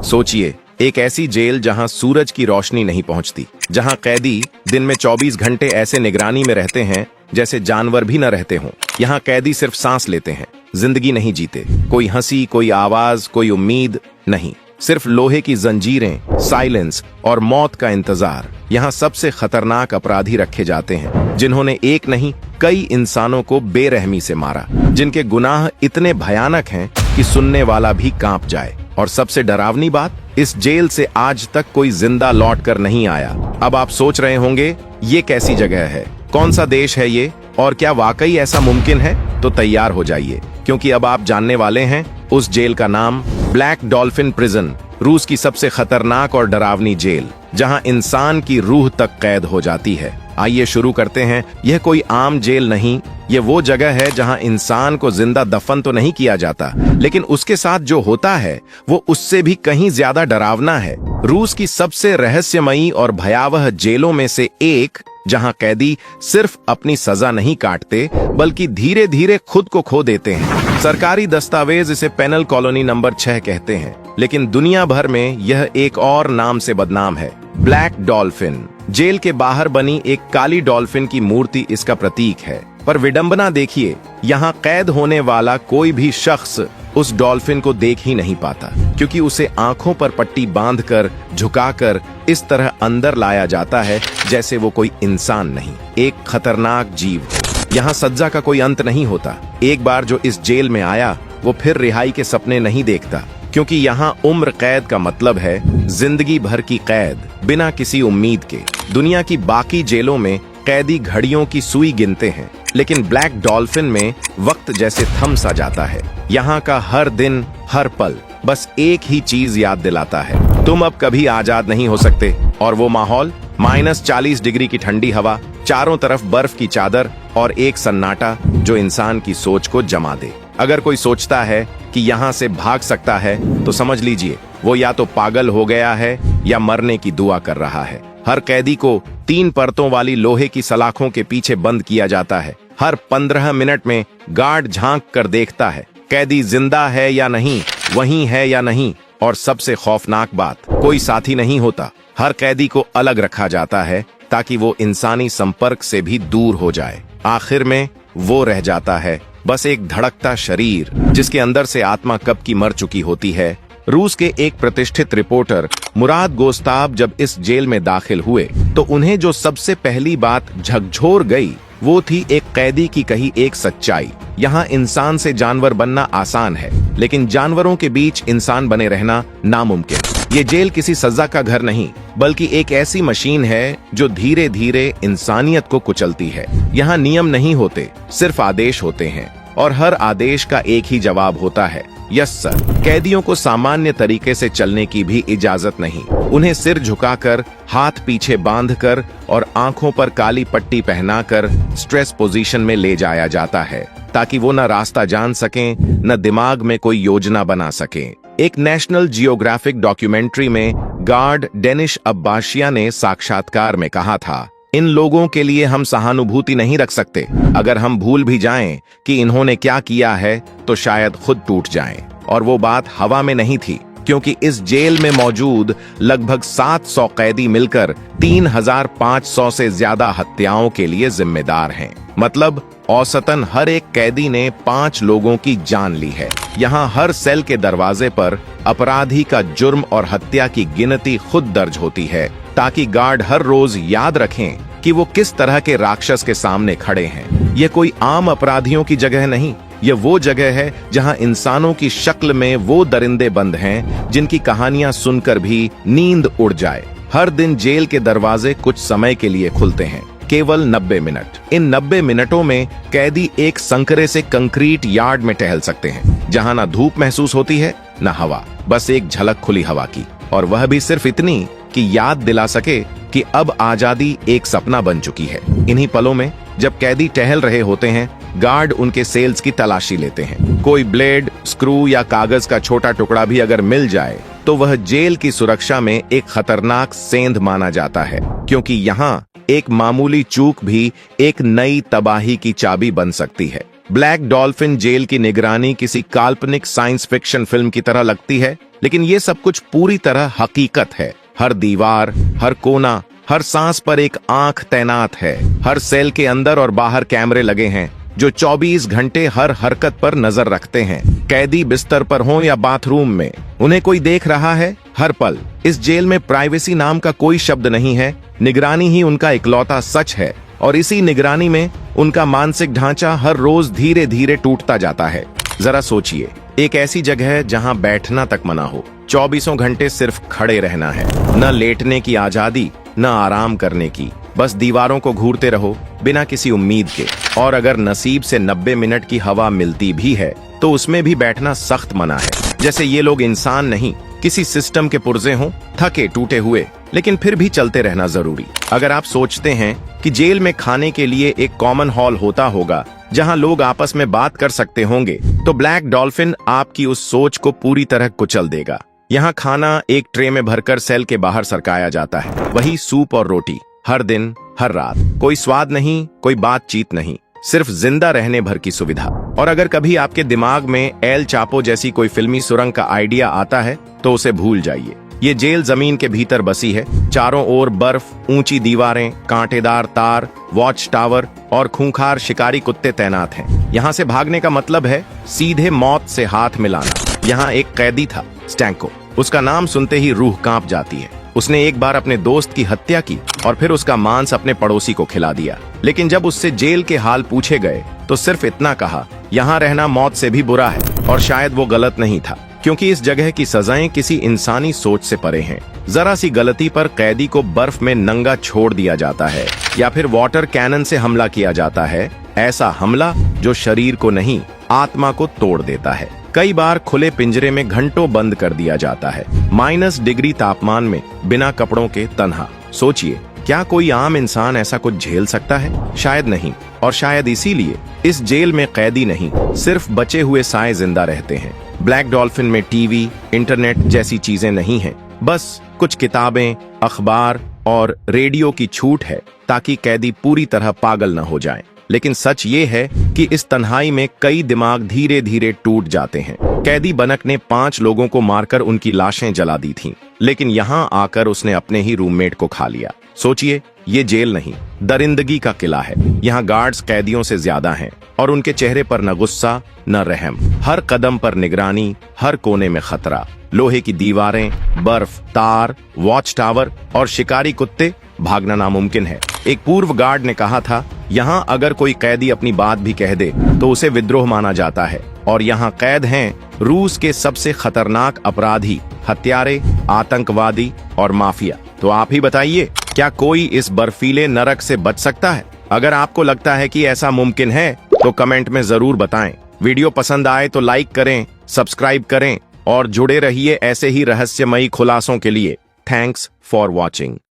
सोचिए, एक ऐसी जेल जहां सूरज की रोशनी नहीं पहुंचती, जहां कैदी दिन में 24 घंटे ऐसे निगरानी में रहते हैं जैसे जानवर भी न रहते हों। यहाँ कैदी सिर्फ सांस लेते हैं, जिंदगी नहीं जीते। कोई हंसी, कोई आवाज, कोई उम्मीद नहीं, सिर्फ लोहे की जंजीरें, साइलेंस और मौत का इंतजार। यहाँ सबसे खतरनाक अपराधी रखे जाते हैं जिन्होंने एक नहीं कई इंसानों को बेरहमी से मारा, जिनके गुनाह इतने भयानक हैं कि सुनने वाला भी कांप जाए। और सबसे डरावनी बात, इस जेल से आज तक कोई जिंदा लौट कर नहीं आया। अब आप सोच रहे होंगे ये कैसी जगह है, कौन सा देश है ये, और क्या वाकई ऐसा मुमकिन है? तो तैयार हो जाइए, क्योंकि अब आप जानने वाले हैं उस जेल का नाम ब्लैक डॉल्फिन प्रिजन, रूस की सबसे खतरनाक और डरावनी जेल, जहां इंसान की रूह तक कैद हो जाती है। आइए शुरू करते हैं। यह कोई आम जेल नहीं, ये वो जगह है जहां इंसान को जिंदा दफन तो नहीं किया जाता, लेकिन उसके साथ जो होता है वो उससे भी कहीं ज्यादा डरावना है। रूस की सबसे रहस्यमयी और भयावह जेलों में से एक, जहां कैदी सिर्फ अपनी सजा नहीं काटते बल्कि धीरे धीरे खुद को खो देते हैं। सरकारी दस्तावेज इसे पेनल कॉलोनी नंबर 6 कहते हैं, लेकिन दुनिया भर में यह एक और नाम से बदनाम है, ब्लैक डॉल्फिन। जेल के बाहर बनी एक काली डॉल्फिन की मूर्ति इसका प्रतीक है, पर विडंबना देखिए, यहाँ कैद होने वाला कोई भी शख्स उस डॉल्फिन को देख ही नहीं पाता, क्योंकि उसे आंखों पर पट्टी बांधकर झुकाकर इस तरह अंदर लाया जाता है जैसे वो कोई इंसान नहीं, एक खतरनाक जीव हो। यहाँ सज्जा का कोई अंत नहीं होता। एक बार जो इस जेल में आया वो फिर रिहाई के सपने नहीं देखता, क्योंकि यहाँ उम्र कैद का मतलब है जिंदगी भर की कैद बिना किसी उम्मीद के। दुनिया की बाकी जेलों में कैदी घड़ियों की सुई गिनते हैं, लेकिन ब्लैक डॉल्फिन में वक्त जैसे थम सा जाता है। यहाँ का हर दिन, हर पल बस एक ही चीज याद दिलाता है, तुम अब कभी आजाद नहीं हो सकते। और वो माहौल, -40 डिग्री की ठंडी हवा, चारों तरफ बर्फ की चादर और एक सन्नाटा जो इंसान की सोच को जमा दे। अगर कोई सोचता है कि यहाँ से भाग सकता है तो समझ लीजिए वो या तो पागल हो गया है या मरने की दुआ कर रहा है। हर कैदी को 3 परतों वाली लोहे की सलाखों के पीछे बंद किया जाता है। हर 15 मिनट में गार्ड झांक कर देखता है कैदी जिंदा है या नहीं, वहीं है या नहीं। और सबसे खौफनाक बात, कोई साथी नहीं होता। हर कैदी को अलग रखा जाता है ताकि वो इंसानी संपर्क से भी दूर हो जाए। आखिर में वो रह जाता है बस एक धड़कता शरीर, जिसके अंदर से आत्मा कब की मर चुकी होती है। रूस के एक प्रतिष्ठित रिपोर्टर मुराद गोस्ताब जब इस जेल में दाखिल हुए तो उन्हें जो सबसे पहली बात झकझोर गई वो थी एक कैदी की कही एक सच्चाई। यहाँ इंसान से जानवर बनना आसान है, लेकिन जानवरों के बीच इंसान बने रहना नामुमकिन। ये जेल किसी सजा का घर नहीं, बल्कि एक ऐसी मशीन है जो धीरे धीरे इंसानियत को कुचलती है। यहाँ नियम नहीं होते, सिर्फ आदेश होते हैं, और हर आदेश का एक ही जवाब होता है, यस सर। कैदियों को सामान्य तरीके से चलने की भी इजाजत नहीं। उन्हें सिर झुकाकर, हाथ पीछे बांधकर और आंखों पर काली पट्टी पहनाकर स्ट्रेस पोजीशन में ले जाया जाता है, ताकि वो न रास्ता जान सकें, न दिमाग में कोई योजना बना सकें। एक नेशनल जियोग्राफिक डॉक्यूमेंट्री में गार्ड डेनिश अब्बाशिया ने साक्षात्कार में कहा था, इन लोगों के लिए हम सहानुभूति नहीं रख सकते। अगर हम भूल भी जाएं कि इन्होंने क्या किया है तो शायद खुद टूट जाएं। और वो बात हवा में नहीं थी, क्योंकि इस जेल में मौजूद लगभग 700 कैदी मिलकर 3500 से ज्यादा हत्याओं के लिए जिम्मेदार हैं। मतलब औसतन हर एक कैदी ने 5 लोगों की जान ली है। यहाँ हर सेल के दरवाजे पर अपराधी का जुर्म और हत्या की गिनती खुद दर्ज होती है, ताकि गार्ड हर रोज याद रखें कि वो किस तरह के राक्षस के सामने खड़े हैं। ये कोई आम अपराधियों की जगह नहीं, ये वो जगह है जहां इंसानों की शक्ल में वो दरिंदे बंद हैं जिनकी कहानियां सुनकर भी नींद उड़ जाए। हर दिन जेल के दरवाजे कुछ समय के लिए खुलते हैं, केवल 90 मिनट। इन 90 मिनटों में कैदी एक संकरे से कंक्रीट यार्ड में टहल सकते हैं, जहां ना धूप महसूस होती है न हवा, बस एक झलक खुली हवा की, और वह भी सिर्फ इतनी कि याद दिला सके कि अब आजादी एक सपना बन चुकी है। इन्हीं पलों में जब कैदी टहल रहे होते हैं, गार्ड उनके सेल्स की तलाशी लेते हैं। कोई ब्लेड, स्क्रू या कागज का छोटा टुकड़ा भी अगर मिल जाए तो वह जेल की सुरक्षा में एक खतरनाक सेंध माना जाता है, क्योंकि यहाँ एक मामूली चूक भी एक नई तबाही की चाबी बन सकती है। ब्लैक डॉल्फिन जेल की निगरानी किसी काल्पनिक साइंस फिक्शन फिल्म की तरह लगती है, लेकिन ये सब कुछ पूरी तरह हकीकत है। हर दीवार, हर कोना, हर सांस पर एक आंख तैनात है। हर सेल के अंदर और बाहर कैमरे लगे हैं जो 24 घंटे हर हरकत पर नजर रखते हैं। कैदी बिस्तर पर हो या बाथरूम में, उन्हें कोई देख रहा है हर पल। इस जेल में प्राइवेसी नाम का कोई शब्द नहीं है। निगरानी ही उनका इकलौता सच है, और इसी निगरानी में उनका मानसिक ढांचा हर रोज धीरे धीरे टूटता जाता है। जरा सोचिए, एक ऐसी जगह है जहां बैठना तक मना हो, 24 घंटे सिर्फ खड़े रहना है, न लेटने की आजादी, न आराम करने की, बस दीवारों को घूरते रहो बिना किसी उम्मीद के। और अगर नसीब से 90 मिनट की हवा मिलती भी है तो उसमें भी बैठना सख्त मना है। जैसे ये लोग इंसान नहीं, किसी सिस्टम के पुर्जे हों, थके टूटे हुए, लेकिन फिर भी चलते रहना जरूरी। अगर आप सोचते हैं कि जेल में खाने के लिए एक कॉमन हॉल होता होगा जहां लोग आपस में बात कर सकते होंगे, तो ब्लैक डॉल्फिन आपकी उस सोच को पूरी तरह कुचल देगा। यहाँ खाना एक ट्रे में भरकर सेल के बाहर सरकाया जाता है, वही सूप और रोटी, हर दिन हर रात। कोई स्वाद नहीं, कोई बातचीत नहीं, सिर्फ जिंदा रहने भर की सुविधा। और अगर कभी आपके दिमाग में एल चापो जैसी कोई फिल्मी सुरंग का आइडिया आता है तो उसे भूल जाइए। ये जेल जमीन के भीतर बसी है। चारों ओर बर्फ, ऊंची दीवारें, कांटेदार तार, वॉच टावर और खूंखार शिकारी कुत्ते तैनात हैं। यहाँ से भागने का मतलब है सीधे मौत से हाथ मिलाना। यहाँ एक कैदी था, स्टैंको। उसका नाम सुनते ही रूह कांप जाती है। उसने एक बार अपने दोस्त की हत्या की और फिर उसका मांस अपने पड़ोसी को खिला दिया। लेकिन जब उससे जेल के हाल पूछे गए तो सिर्फ इतना कहा, यहाँ रहना मौत से भी बुरा है। और शायद वो गलत नहीं था, क्योंकि इस जगह की सजाएं किसी इंसानी सोच से परे हैं। जरा सी गलती पर कैदी को बर्फ में नंगा छोड़ दिया जाता है, या फिर वाटर कैनन से हमला किया जाता है। ऐसा हमला जो शरीर को नहीं, आत्मा को तोड़ देता है। कई बार खुले पिंजरे में घंटों बंद कर दिया जाता है, -डिग्री तापमान में, बिना कपड़ों के, तन्हा। सोचिए, क्या कोई आम इंसान ऐसा कुछ झेल सकता है? शायद नहीं। और शायद इसीलिए इस जेल में कैदी नहीं, सिर्फ बचे हुए साए जिंदा रहते हैं। ब्लैक डॉल्फिन में टीवी, इंटरनेट जैसी चीजें नहीं हैं, बस कुछ किताबें, अखबार और रेडियो की छूट है ताकि कैदी पूरी तरह पागल न हो जाएं। लेकिन सच ये है कि इस तन्हाई में कई दिमाग धीरे धीरे टूट जाते हैं। कैदी बनक ने 5 लोगों को मारकर उनकी लाशें जला दी थीं, लेकिन यहाँ आकर उसने अपने ही रूममेट को खा लिया। सोचिए, ये जेल नहीं, दरिंदगी का किला है। यहाँ गार्ड्स कैदियों से ज्यादा हैं और उनके चेहरे पर न गुस्सा न रहम। हर कदम पर निगरानी, हर कोने में खतरा। लोहे की दीवारें, बर्फ, तार, वॉच टावर और शिकारी कुत्ते, भागना नामुमकिन है। एक पूर्व गार्ड ने कहा था, यहाँ अगर कोई कैदी अपनी बात भी कह दे तो उसे विद्रोह माना जाता है। और यहाँ कैद हैं रूस के सबसे खतरनाक अपराधी, हत्यारे, आतंकवादी और माफिया। तो आप ही बताइए, क्या कोई इस बर्फीले नरक से बच सकता है? अगर आपको लगता है कि ऐसा मुमकिन है तो कमेंट में जरूर बताएं। वीडियो पसंद आए तो लाइक करें, सब्सक्राइब करें और जुड़े रहिए ऐसे ही रहस्यमयी खुलासों के लिए। Thanks for watching.